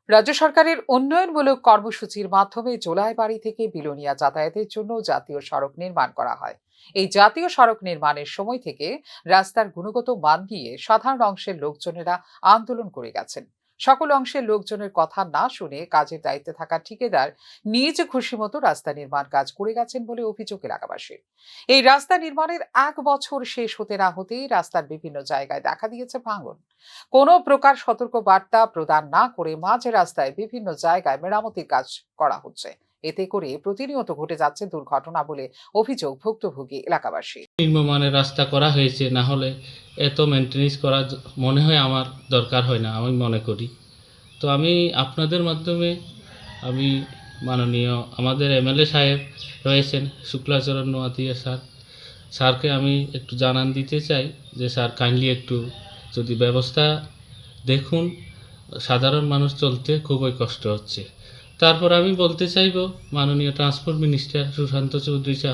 রাজ্য সরকারের উন্নয়নমূলক কর্মসূচির মাধ্যমে জোলাইবাড়ি থেকে বিলোনিয়া যাতায়াতের জন্য জাতীয় সড়ক নির্মাণ করা হয়। এই জাতীয় সড়ক নির্মাণের সময় থেকে রাস্তার গুণগত মান নিয়ে সাধারণ অংশের লোকজনেরা আন্দোলন করে গেছেন। সকল অংশের লোকজনের কথা না শুনে কাজের দায়িত্বে থাকা ঠিকাদার নিজ খুশি মতো রাস্তা নির্মাণ কাজ করে গেছেন বলে অভিযোগ এলাকাবাসীর। এই রাস্তা নির্মাণের 1 বছর শেষ হতে না হতেই রাস্তার বিভিন্ন জায়গায় দেখা দিয়েছে ভাঙন। কোনো প্রকার সতর্ক বার্তা প্রদান না করে মাঝ রাস্তায় বিভিন্ন জায়গায় মেরামতির কাজ করা হচ্ছে। এতে করে প্রতিনিয়ত ঘটে যাচ্ছে দুর্ঘটনা বলে অভিযোগ ভুক্তভোগী এলাকাবাসী। নিম্নমানের রাস্তা করা হয়েছে, না হলে এত মেনটেন্যান্স করা মনে হয় আমার দরকার হয় না, আমি মনে করি। তো আমি আপনাদের মাধ্যমে আমি মাননীয় আমাদের এমএলএ সাহেব রয়েছেন শুক্লাচরণ নোয়াতিয়া স্যারকে আমি একটু জানান দিতে চাই যে স্যার কাইন্ডলি একটু যদি ব্যবস্থা দেখুন, সাধারণ মানুষ চলতে খুবই কষ্ট হচ্ছে। তারপর আমি বলতে চাইব মাননীয় transport minister Sushanta Chowdhury sir